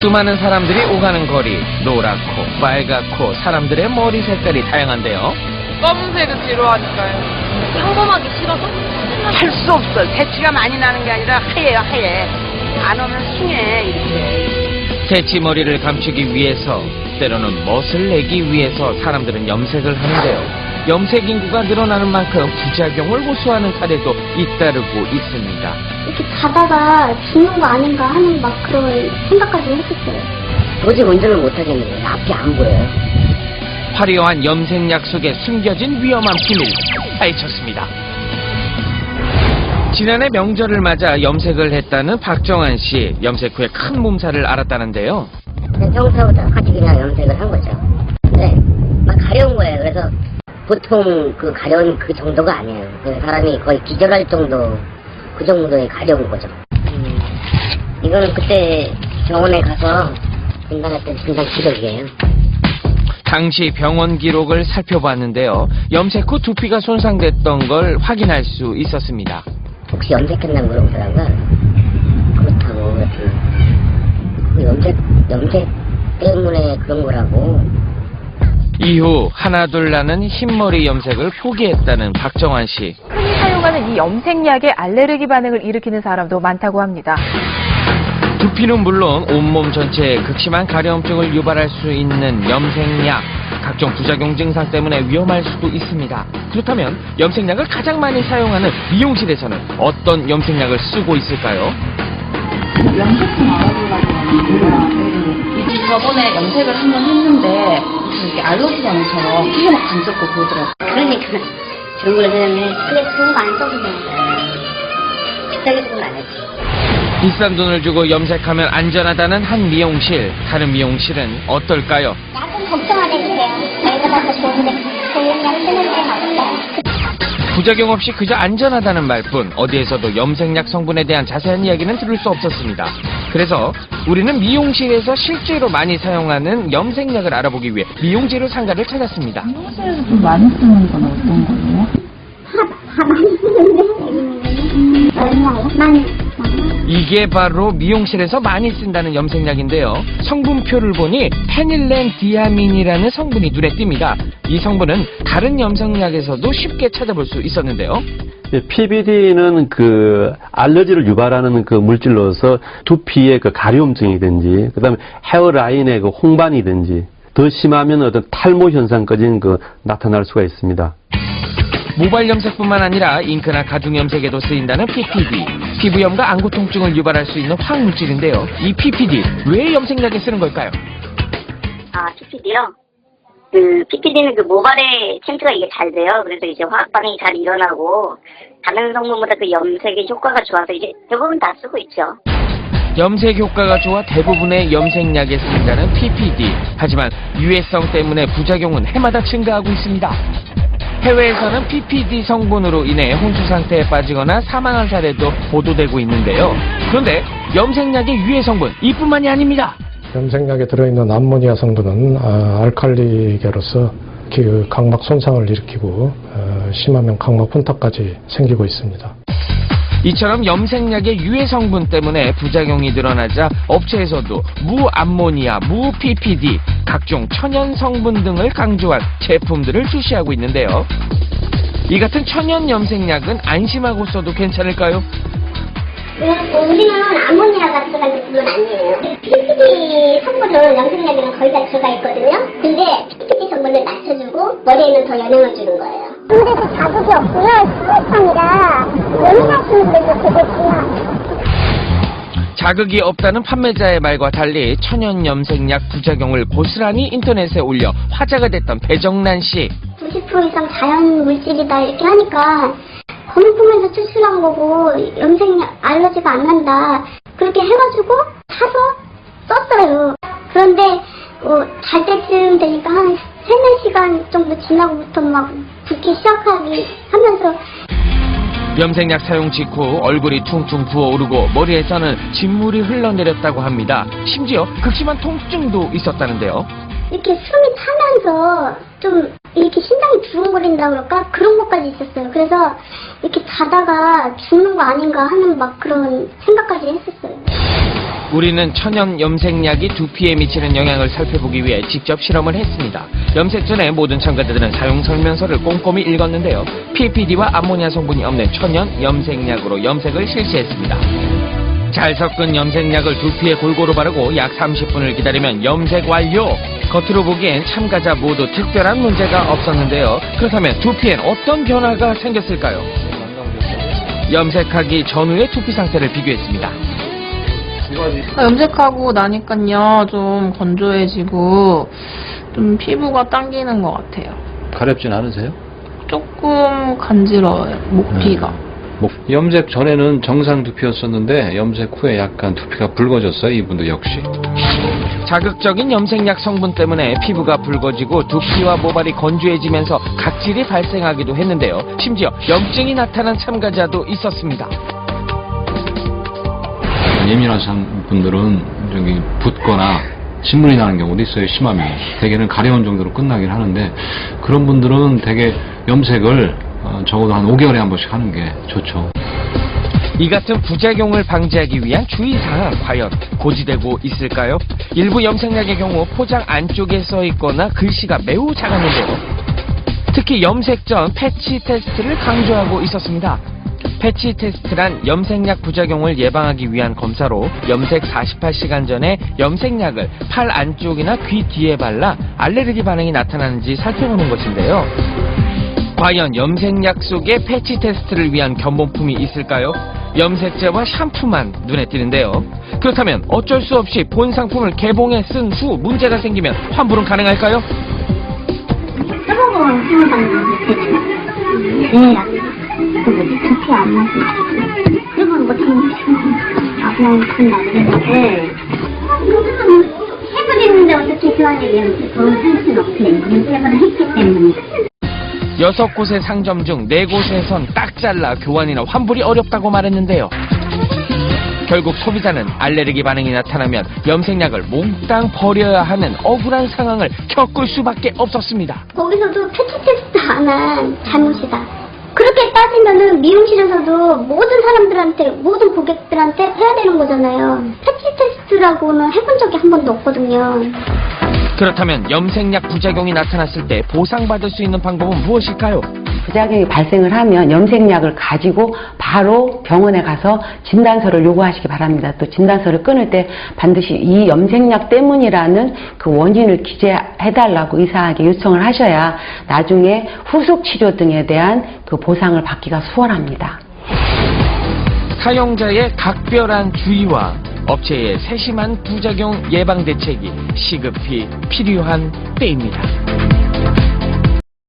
수많은 사람들이 오가는 거리, 노랗고 빨갛고 사람들의 머리 색깔이 다양한데요. 검은색은 지루하니까요. 평범하기 싫어서? 할 수 없어. 새치가 많이 나는 게 아니라 하얘요, 하얘. 안 오면 숭해, 이렇게. 새치 머리를 감추기 위해서, 때로는 멋을 내기 위해서 사람들은 염색을 하는데요. 염색 인구가 늘어나는 만큼 부작용을 호소하는 사례도 잇따르고 있습니다. 이렇게 자다가 죽는 거 아닌가 하는 막 그런 생각까지 했었어요. 도저히 운전을 못하겠네요. 앞이 안 보여요. 화려한 염색약 속에 숨겨진 위험한 비밀 파헤쳤습니다. 지난해 명절을 맞아 염색을 했다는 박정환 씨. 염색 후에 큰 몸살을 앓았다는데요. 그냥 평소보다 같이 그냥 염색을 한 거죠. 네, 막 가려운 거예요. 그래서 보통 그 가려운 그 정도가 아니에요. 그냥 사람이 거의 기절할 정도, 그 정도의 가려운 거죠. 이거는 그때 병원에 가서 진단했던 진단 기록이에요. 당시 병원 기록을 살펴봤는데요. 염색 후 두피가 손상됐던 걸 확인할 수 있었습니다. 혹시 염색했나 물어보더라고요. 그렇다고 그 염색 때문에 그런 거라고. 이후 하나둘 나는 흰머리 염색을 포기했다는 박정환 씨. 흔히 사용하는 이 염색약에 알레르기 반응을 일으키는 사람도 많다고 합니다. 두피는 물론 온몸 전체에 극심한 가려움증을 유발할 수 있는 염색약. 각종 부작용 증상 때문에 위험할 수도 있습니다. 그렇다면 염색약을 가장 많이 사용하는 미용실에서는 어떤 염색약을 쓰고 있을까요? 염색품 알아보려고 하는데 저번에 염색을 한 번 했는데 이렇게 알러지 반응처럼 피가 막 반짝고 그러더라고요. 그러니까 좋은 걸 사용해. 근데 좋은 거 안 써도 돼요. 비싸게 쓰면 안 했지. 비싼 돈을 주고 염색하면 안전하다는 한 미용실. 다른 미용실은 어떨까요? 약은 걱정 안 해도 돼요. 저희가 가서 좋은 약 쓰는데 맞아요. 부작용 없이 그저 안전하다는 말뿐 어디에서도 염색약 성분에 대한 자세한 이야기는 들을 수 없었습니다. 그래서 우리는 미용실에서 실제로 많이 사용하는 염색약을 알아보기 위해 미용재료 상가를 찾았습니다. 미용실에서 좀 많이 쓰는 건 어떤 거예요? 다 많이 쓰는데? 많이. 이게 바로 미용실에서 많이 쓴다는 염색약인데요. 성분표를 보니 페닐렌디아민이라는 성분이 눈에 띕니다. 이 성분은 다른 염색약에서도 쉽게 찾아볼 수 있었는데요. PBD는 그 알러지를 유발하는 그 물질로서 두피의 그 가려움증이든지, 그다음에 헤어라인의 그 홍반이든지, 더 심하면 어떤 탈모 현상까지 나타날 수가 있습니다. 모발 염색뿐만 아니라 잉크나 가죽 염색에도 쓰인다는 PPD. 피부염과 안구 통증을 유발할 수 있는 화학물질인데요. 이 PPD 왜 염색약에 쓰는 걸까요? PPD요? 그 PPD는 그 모발에 침투가 이게 잘 돼요. 그래서 이제 화학 반응이 잘 일어나고 다른 성분보다 그 염색의 효과가 좋아서 이제 대부분 다 쓰고 있죠. 염색 효과가 좋아 대부분의 염색약에 쓰인다는 PPD. 하지만 유해성 때문에 부작용은 해마다 증가하고 있습니다. 해외에서는 PPD 성분으로 인해 혼수 상태에 빠지거나 사망한 사례도 보도되고 있는데요. 그런데 염색약의 유해 성분 이뿐만이 아닙니다. 염색약에 들어있는 암모니아 성분은 알칼리계로서 각막 손상을 일으키고 심하면 각막 혼탁까지 생기고 있습니다. 이처럼 염색약의 유해 성분 때문에 부작용이 늘어나자 업체에서도 무암모니아, 무PPD, 각종 천연 성분 등을 강조한 제품들을 출시하고 있는데요. 이 같은 천연 염색약은 안심하고 써도 괜찮을까요? 우리는 아모니아가 들어간 제품은 아니에요. PPD 성분은 염색약에는 거의 다 들어가 있거든요. 근데 PPD 성분을 낮춰주고 머리에는 더 영향을 주는 거예요. 근데도 자극이 없으면 스무스함이라 예민하신 분들도 되게 중요해요. 자극이 없다는 판매자의 말과 달리 천연 염색약 부작용을 고스란히 인터넷에 올려 화제가 됐던 배정란 씨. 90% 이상 자연 물질이다 이렇게 하니까 검은품에서 추출한 거고 염색약 알러지가 안 난다 그렇게 해가지고 사서 썼어요. 그런데 잘 때쯤 되니까 한 3-4시간 정도 지나고부터 막 붓기 시작하기 하면서 염색약 사용 직후 얼굴이 퉁퉁 부어오르고 머리에서는 진물이 흘러내렸다고 합니다. 심지어 극심한 통증도 있었다는데요. 이렇게 숨이 차면서 좀 이렇게 심장이 두근거린다 그럴까? 그런 것까지 있었어요. 그래서 이렇게 자다가 죽는 거 아닌가 하는 막 그런 생각까지 했었어요. 우리는 천연 염색약이 두피에 미치는 영향을 살펴보기 위해 직접 실험을 했습니다. 염색 전에 모든 참가자들은 사용 설명서를 꼼꼼히 읽었는데요. PPD와 암모니아 성분이 없는 천연 염색약으로 염색을 실시했습니다. 잘 섞은 염색약을 두피에 골고루 바르고 약 30분을 기다리면 염색 완료! 겉으로 보기엔 참가자 모두 특별한 문제가 없었는데요. 그렇다면 두피엔 어떤 변화가 생겼을까요? 염색하기 전후의 두피 상태를 비교했습니다. 염색하고 나니까요, 좀 건조해지고, 좀 피부가 당기는 것 같아요. 가렵진 않으세요? 조금 간지러워요, 목피가. 염색 전에는 정상 두피였었는데 염색 후에 약간 두피가 붉어졌어요. 이분도 역시. 자극적인 염색약 성분 때문에 피부가 붉어지고 두피와 모발이 건조해지면서 각질이 발생하기도 했는데요. 심지어 염증이 나타난 참가자도 있었습니다. 예민하신 분들은 저기 붓거나 진물이 나는 경우도 있어요. 심하면 대개는 가려운 정도로 끝나긴 하는데 그런 분들은 대개 염색을 적어도 한 5개월에 한 번씩 하는 게 좋죠. 이 같은 부작용을 방지하기 위한 주의사항 과연 고지되고 있을까요? 일부 염색약의 경우 포장 안쪽에 써있거나 글씨가 매우 작았는데요. 특히 염색 전 패치 테스트를 강조하고 있었습니다. 패치 테스트란 염색약 부작용을 예방하기 위한 검사로 염색 48시간 전에 염색약을 팔 안쪽이나 귀 뒤에 발라 알레르기 반응이 나타나는지 살펴보는 것인데요. 과연 염색약 속에 패치 테스트를 위한 견본품이 있을까요? 염색제와 샴푸만 눈에 띄는데요. 그렇다면 어쩔 수 없이 본 상품을 개봉해 쓴 후 문제가 생기면 환불은 가능할까요? 써보고 해보는 네, 두피 안 나지. 써보는 거 참, 그냥 큰다고 했는데, 해버리는데 어떻게 교환을 위한 그런 할 수는 없네. 문제를 했기 때문에. 6곳의 상점 중 4곳에선 딱 잘라 교환이나 환불이 어렵다고 말했는데요. 결국 소비자는 알레르기 반응이 나타나면 염색약을 몽땅 버려야 하는 억울한 상황을 겪을 수밖에 없었습니다. 거기서도 패치 테스트 안 한 잘못이다. 그렇게 따지면은 미용실에서도 모든 사람들한테, 모든 고객들한테 해야 되는 거잖아요. 패치 테스트라고는 해본 적이 한 번도 없거든요. 그렇다면 염색약 부작용이 나타났을 때 보상받을 수 있는 방법은 무엇일까요? 부작용이 발생을 하면 염색약을 가지고 바로 병원에 가서 진단서를 요구하시기 바랍니다. 또 진단서를 끊을 때 반드시 이 염색약 때문이라는 그 원인을 기재해달라고 의사에게 요청을 하셔야 나중에 후속 치료 등에 대한 그 보상을 받기가 수월합니다. 사용자의 각별한 주의와 업체의 세심한 부작용 예방 대책이 시급히 필요한 때입니다.